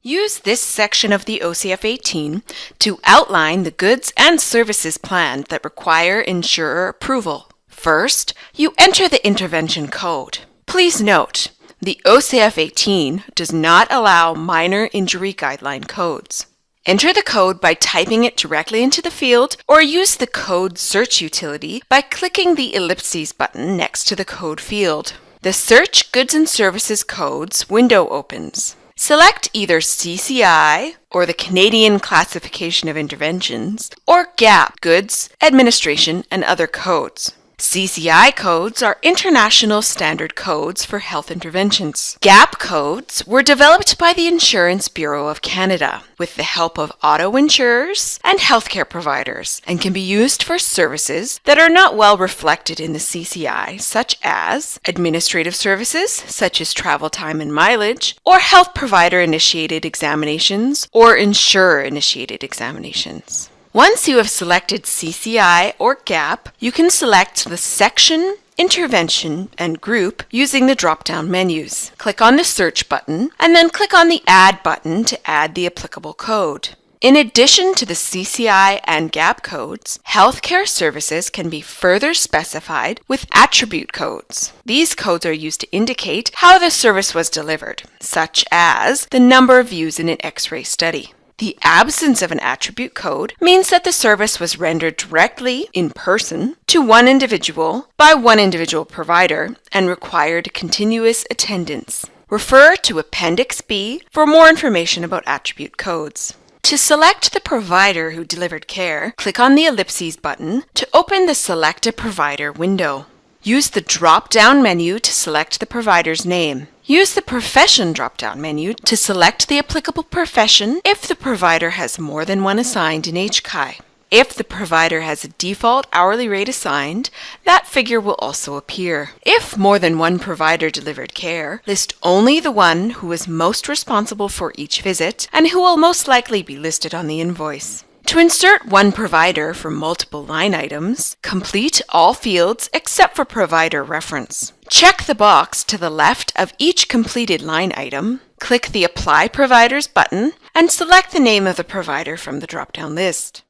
Use this section of the OCF-18 to outline the goods and services plan that require insurer approval. First, you enter the intervention code. Please note, the OCF-18 does not allow minor injury guideline codes. Enter the code by typing it directly into the field, or use the code search utility by clicking the ellipses button next to the code field. The Search Goods and Services Codes window opens. Select either HCAI, or the Canadian Classification of Interventions, or GAP, Goods, Administration, and Other Codes. HCAI codes are international standard codes for health interventions. GAP codes were developed by the Insurance Bureau of Canada with the help of auto insurers and healthcare providers, and can be used for services that are not well reflected in the HCAI, such as administrative services such as travel time and mileage, or health provider-initiated examinations or insurer-initiated examinations. Once you have selected HCAI or GAP, you can select the section, intervention, and group using the drop-down menus. Click on the Search button, and then click on the Add button to add the applicable code. In addition to the HCAI and GAP codes, healthcare services can be further specified with attribute codes. These codes are used to indicate how the service was delivered, such as the number of views in an X-ray study. The absence of an attribute code means that the service was rendered directly, in person, to one individual by one individual provider and required continuous attendance. Refer to Appendix B for more information about attribute codes. To select the provider who delivered care, click on the ellipses button to open the Select a Provider window. Use the drop-down menu to select the provider's name. Use the Profession drop-down menu to select the applicable profession if the provider has more than one assigned in HCAI. If the provider has a default hourly rate assigned, that figure will also appear. If more than one provider delivered care, list only the one who was most responsible for each visit and who will most likely be listed on the invoice. To insert one provider for multiple line items, complete all fields except for provider reference. Check the box to the left of each completed line item, click the Apply Providers button, and select the name of the provider from the drop-down list.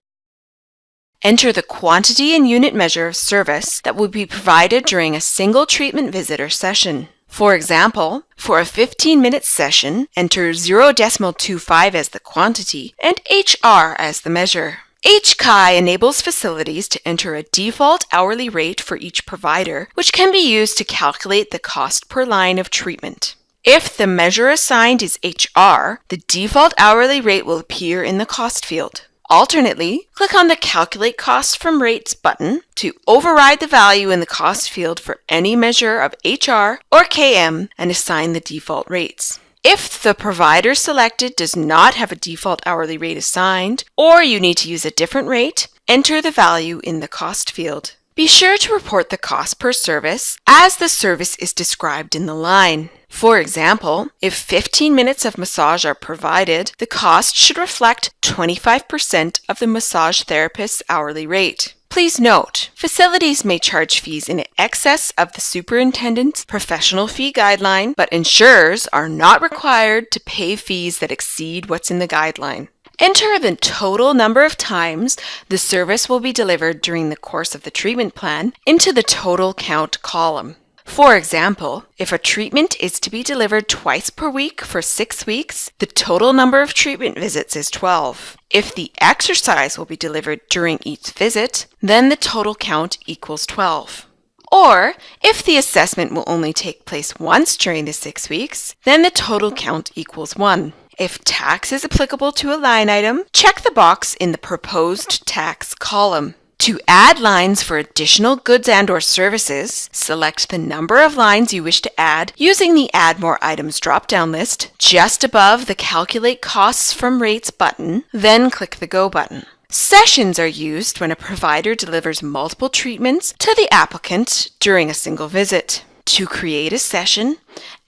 Enter the quantity and unit measure of service that will be provided during a single treatment visit or session. For example, for a 15-minute session, enter 0.25 as the quantity and HR as the measure. HCAI enables facilities to enter a default hourly rate for each provider, which can be used to calculate the cost per line of treatment. If the measure assigned is HR, the default hourly rate will appear in the cost field. Alternately, click on the Calculate Cost from Rates button to override the value in the cost field for any measure of HR or KM and assign the default rates. If the provider selected does not have a default hourly rate assigned, or you need to use a different rate, enter the value in the cost field. Be sure to report the cost per service as the service is described in the line. For example, if 15 minutes of massage are provided, the cost should reflect 25% of the massage therapist's hourly rate. Please note, facilities may charge fees in excess of the superintendent's professional fee guideline, but insurers are not required to pay fees that exceed what's in the guideline. Enter the total number of times the service will be delivered during the course of the treatment plan into the total count column. For example, if a treatment is to be delivered twice per week for 6 weeks, the total number of treatment visits is 12. If the exercise will be delivered during each visit, then the total count equals 12. Or, if the assessment will only take place once during the 6 weeks, then the total count equals 1. If tax is applicable to a line item, check the box in the Proposed Tax column. To add lines for additional goods and/or services, select the number of lines you wish to add using the Add More Items drop-down list just above the Calculate Costs from Rates button, then click the Go button. Sessions are used when a provider delivers multiple treatments to the applicant during a single visit. To create a session,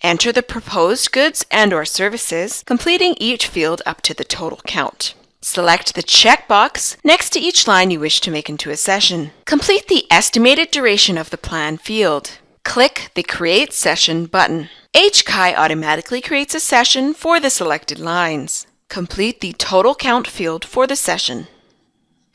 enter the proposed goods and/or services, completing each field up to the total count. Select the checkbox next to each line you wish to make into a session. Complete the estimated duration of the plan field. Click the Create Session button. HCAI automatically creates a session for the selected lines. Complete the total count field for the session.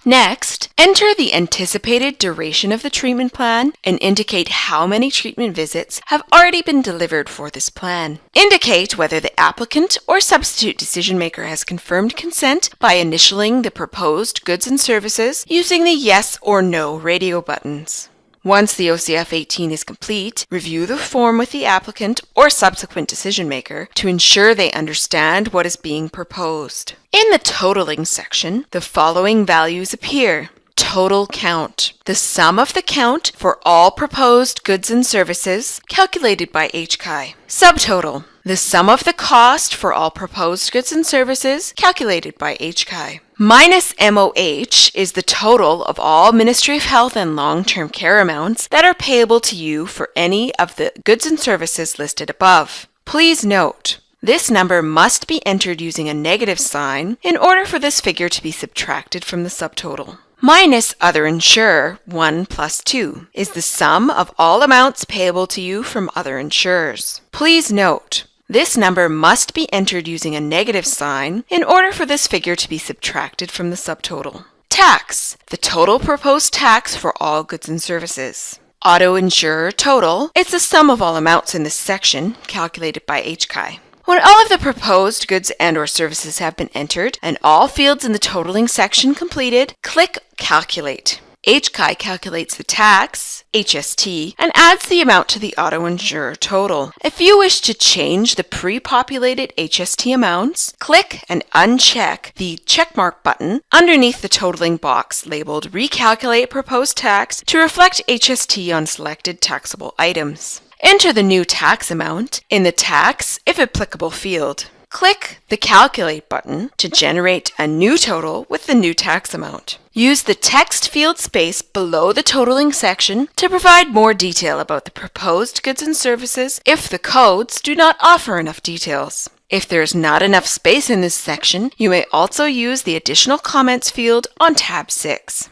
Next, enter the anticipated duration of the treatment plan and indicate how many treatment visits have already been delivered for this plan. Indicate whether the applicant or substitute decision maker has confirmed consent by initialing the proposed goods and services using the yes or no radio buttons. Once the OCF-18 is complete, review the form with the applicant or subsequent decision maker to ensure they understand what is being proposed. In the totaling section, the following values appear. Total count, the sum of the count for all proposed goods and services calculated by HCAI. Subtotal, the sum of the cost for all proposed goods and services calculated by HCAI. Minus MOH is the total of all Ministry of Health and long-term care amounts that are payable to you for any of the goods and services listed above. Please note, this number must be entered using a negative sign in order for this figure to be subtracted from the subtotal. Minus Other Insurer 1 plus 2 is the sum of all amounts payable to you from other insurers. Please note, this number must be entered using a negative sign in order for this figure to be subtracted from the subtotal. Tax, the total proposed tax for all goods and services. Auto Insurer Total is the sum of all amounts in this section, calculated by HCAI. When all of the proposed goods and/or services have been entered and all fields in the totaling section completed, click Calculate. HCAI calculates the tax, HST, and adds the amount to the auto insurer total. If you wish to change the pre-populated HST amounts, click and uncheck the checkmark button underneath the totaling box labeled Recalculate Proposed Tax to reflect HST on selected taxable items. Enter the new tax amount in the Tax, if applicable, field. Click the Calculate button to generate a new total with the new tax amount. Use the text field space below the totaling section to provide more detail about the proposed goods and services if the codes do not offer enough details. If there is not enough space in this section, you may also use the Additional Comments field on tab 6.